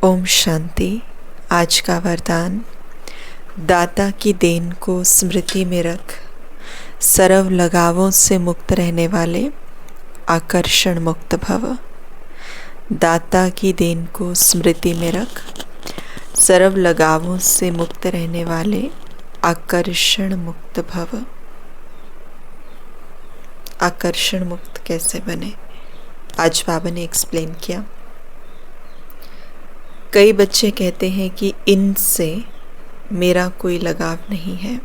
ओम शांति। आज का वरदान, दाता की देन को स्मृति में रख, सर्व लगावों से मुक्त रहने वाले आकर्षण मुक्त भव। दाता की देन को स्मृति में रख, सर्व लगावों से मुक्त रहने वाले आकर्षण मुक्त भव। आकर्षण मुक्त कैसे बने, आज बाबा ने एक्सप्लेन किया। कई बच्चे कहते हैं कि इनसे मेरा कोई लगाव नहीं है,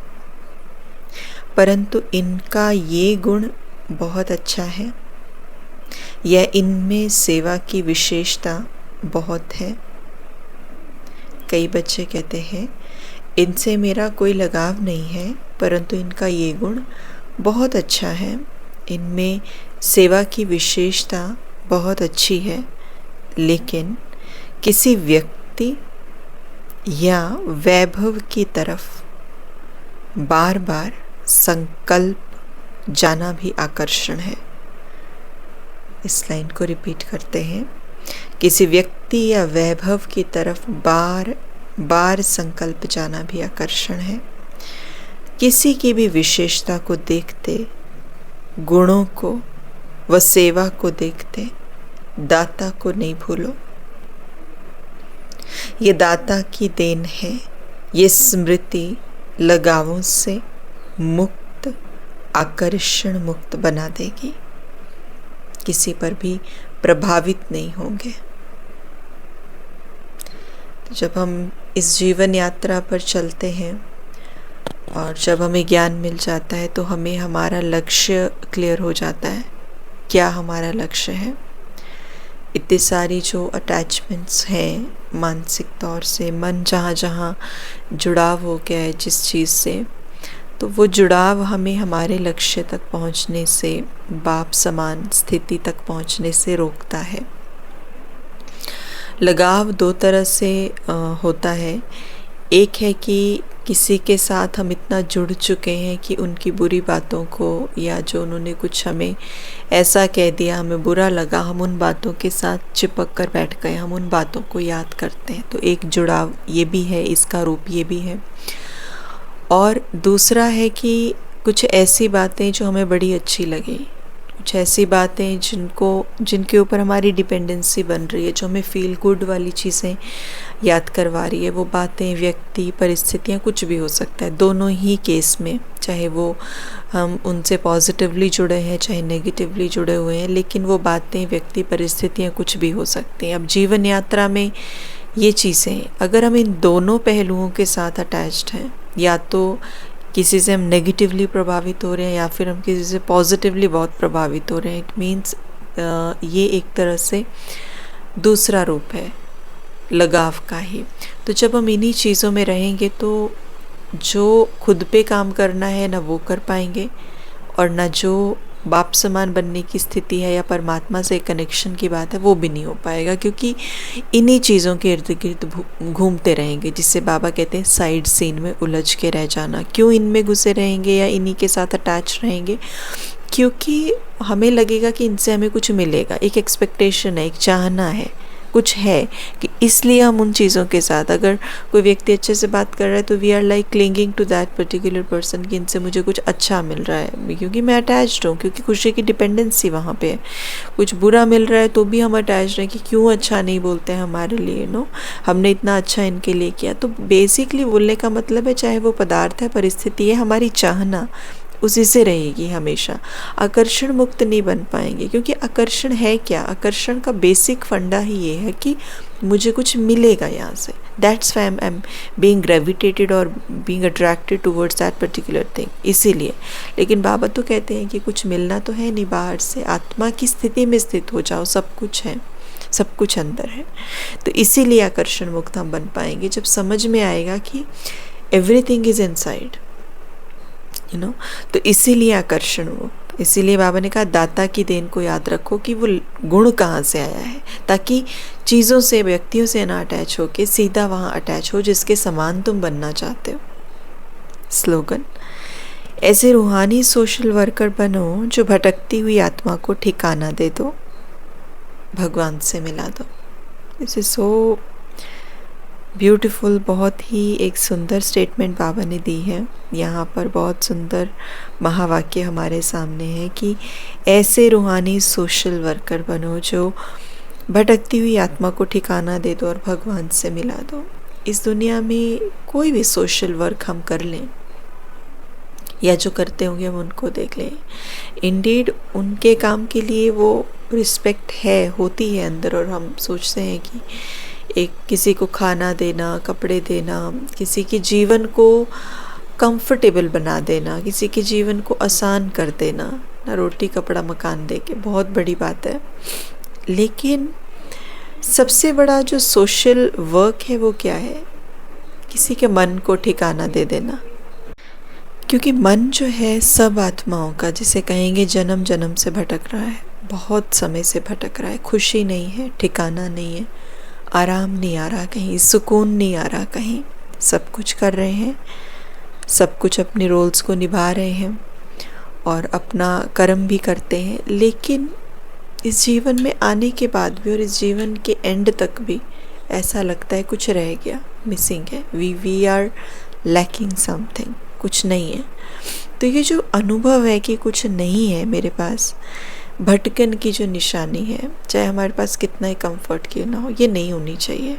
परंतु इनका ये गुण बहुत अच्छा है या इनमें सेवा की विशेषता बहुत है। कई बच्चे कहते हैं इनसे मेरा कोई लगाव नहीं है, परंतु इनका ये गुण बहुत अच्छा है, इनमें सेवा की विशेषता बहुत अच्छी है। लेकिन किसी व्यक्ति या वैभव की तरफ बार बार संकल्प जाना भी आकर्षण है। इस लाइन को रिपीट करते हैं। किसी व्यक्ति या वैभव की तरफ बार बार संकल्प जाना भी आकर्षण है। किसी की भी विशेषता को देखते, गुणों को व सेवा को देखते दाता को नहीं भूलो। ये दाता की देन है। ये स्मृति लगावों से मुक्त, आकर्षण मुक्त बना देगी। किसी पर भी प्रभावित नहीं होंगे। तो जब हम इस जीवन यात्रा पर चलते हैं और जब हमें ज्ञान मिल जाता है तो हमें हमारा लक्ष्य क्लियर हो जाता है। क्या हमारा लक्ष्य है? इतनी सारी जो अटैचमेंट्स हैं मानसिक तौर से, मन जहाँ जहाँ जुड़ाव हो गया है जिस चीज़ से, तो वो जुड़ाव हमें हमारे लक्ष्य तक पहुँचने से, बाप समान स्थिति तक पहुँचने से रोकता है। लगाव दो तरह से होता है। एक है कि किसी के साथ हम इतना जुड़ चुके हैं कि उनकी बुरी बातों को या जो उन्होंने कुछ हमें ऐसा कह दिया, हमें बुरा लगा, हम उन बातों के साथ चिपक कर बैठ गए, हम उन बातों को याद करते हैं। तो एक जुड़ाव ये भी है, इसका रूप ये भी है। और दूसरा है कि कुछ ऐसी बातें जो हमें बड़ी अच्छी लगी, कुछ ऐसी बातें जिनके ऊपर हमारी डिपेंडेंसी बन रही है, जो हमें फील गुड वाली चीज़ें याद करवा रही है। वो बातें, व्यक्ति, परिस्थितियाँ, कुछ भी हो सकता है। दोनों ही केस में, चाहे वो हम उनसे पॉजिटिवली जुड़े हैं चाहे नेगेटिवली जुड़े हुए हैं, लेकिन वो बातें, व्यक्ति, परिस्थितियाँ कुछ भी हो सकती हैं। अब जीवन यात्रा में ये चीज़ें, अगर हम इन दोनों पहलुओं के साथ अटैच्ड हैं, या तो किसी से हम नेगेटिवली प्रभावित हो रहे हैं या फिर हम किसी से पॉजिटिवली बहुत प्रभावित हो रहे हैं, इट मीन्स ये एक तरह से दूसरा रूप है लगाव का ही। तो जब हम इन्हीं चीज़ों में रहेंगे तो जो खुद पे काम करना है ना वो कर पाएंगे, और ना जो बाप समान बनने की स्थिति है या परमात्मा से कनेक्शन की बात है वो भी नहीं हो पाएगा, क्योंकि इन्हीं चीज़ों के इर्द गिर्द घूमते रहेंगे, जिससे बाबा कहते हैं साइड सीन में उलझ के रह जाना। क्यों इनमें घुसे रहेंगे या इन्हीं के साथ अटैच रहेंगे? क्योंकि हमें लगेगा कि इनसे हमें कुछ मिलेगा, एक एक्सपेक्टेशन है, एक चाहना है, कुछ है, कि इसलिए हम उन चीज़ों के साथ, अगर कोई व्यक्ति अच्छे से बात कर रहा है तो we are like clinging to that particular person, कि इनसे मुझे कुछ अच्छा मिल रहा है क्योंकि मैं अटैच्ड हूँ, क्योंकि खुशी की डिपेंडेंसी वहाँ पे है। कुछ बुरा मिल रहा है तो भी हम अटैच्ड हैं कि क्यों अच्छा नहीं बोलते हैं हमारे लिए, नो, हमने इतना अच्छा इनके लिए किया। तो बेसिकली बोलने का मतलब है, चाहे वो पदार्थ है, परिस्थिति है, हमारी चाहना उसी से रहेगी हमेशा। आकर्षण मुक्त नहीं बन पाएंगे, क्योंकि आकर्षण है क्या? आकर्षण का बेसिक फंडा ही ये है कि मुझे कुछ मिलेगा यहाँ से। That's why I am being gravitated और being attracted towards that particular thing, इसीलिए। लेकिन बाबा तो कहते हैं कि कुछ मिलना तो है नहीं बाहर से, आत्मा की स्थिति में स्थित हो जाओ, सब कुछ है, सब कुछ अंदर है। तो इसीलिए आकर्षण मुक्त हम बन पाएंगे जब समझ में आएगा कि एवरीथिंग इज इनसाइड, तो इसीलिए आकर्षण मुक्त। इसीलिए बाबा ने कहा दाता की देन को याद रखो कि वो गुण कहाँ से आया है, ताकि चीज़ों से, व्यक्तियों से ना अटैच हो के सीधा वहाँ अटैच हो जिसके समान तुम बनना चाहते हो। स्लोगन, ऐसे रूहानी सोशल वर्कर बनो जो भटकती हुई आत्मा को ठिकाना दे दो, भगवान से मिला दो। दिस इज सो ब्यूटीफुल, बहुत ही एक सुंदर स्टेटमेंट बाबा ने दी है यहाँ पर। बहुत सुंदर महावाक्य हमारे सामने है कि ऐसे रूहानी सोशल वर्कर बनो जो भटकती हुई आत्मा को ठिकाना दे दो और भगवान से मिला दो। इस दुनिया में कोई भी सोशल वर्क हम कर लें या जो करते होंगे हम उनको देख लें, इंडीड उनके काम के लिए वो रिस्पेक्ट है, होती है अंदर, और हम सोचते हैं कि एक किसी को खाना देना, कपड़े देना, किसी के जीवन को कंफर्टेबल बना देना, किसी के जीवन को आसान कर देना ना, रोटी कपड़ा मकान दे के, बहुत बड़ी बात है। लेकिन सबसे बड़ा जो सोशल वर्क है वो क्या है? किसी के मन को ठिकाना दे देना। क्योंकि मन जो है सब आत्माओं का, जिसे कहेंगे जन्म जन्म से भटक रहा है, बहुत समय से भटक रहा है। खुशी नहीं है, ठिकाना नहीं है, आराम नहीं आ रहा कहीं, सुकून नहीं आ रहा कहीं। सब कुछ कर रहे हैं, सब कुछ अपने रोल्स को निभा रहे हैं और अपना कर्म भी करते हैं, लेकिन इस जीवन में आने के बाद भी और इस जीवन के एंड तक भी ऐसा लगता है कुछ रह गया, मिसिंग है, वी आर लैकिंग समथिंग, कुछ नहीं है। तो ये जो अनुभव है कि कुछ नहीं है मेरे पास, भटकन की जो निशानी है, चाहे हमारे पास कितना ही कंफर्ट क्यों ना हो, ये नहीं होनी चाहिए।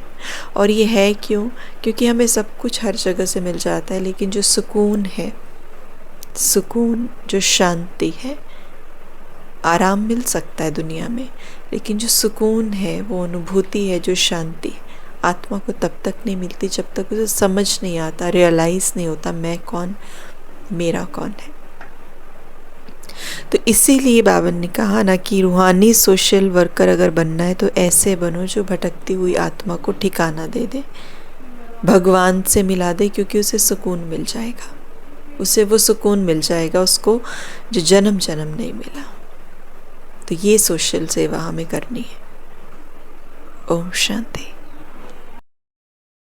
और ये है क्यों? क्योंकि हमें सब कुछ हर जगह से मिल जाता है, लेकिन जो सुकून है, सुकून, जो शांति है, आराम मिल सकता है दुनिया में, लेकिन जो सुकून है, वो अनुभूति है, जो शांति, आत्मा को तब तक नहीं मिलती जब तक उसे समझ नहीं आता, रियलाइज़ नहीं होता मैं कौन, मेरा कौन है। तो इसीलिए बाबा ने कहा ना कि रूहानी सोशल वर्कर अगर बनना है तो ऐसे बनो जो भटकती हुई आत्मा को ठिकाना दे दे, भगवान से मिला दे, क्योंकि उसे सुकून मिल जाएगा, उसे वो सुकून मिल जाएगा उसको जो जन्म जन्म नहीं मिला। तो ये सोशल सेवा हमें करनी है। ओम शांति।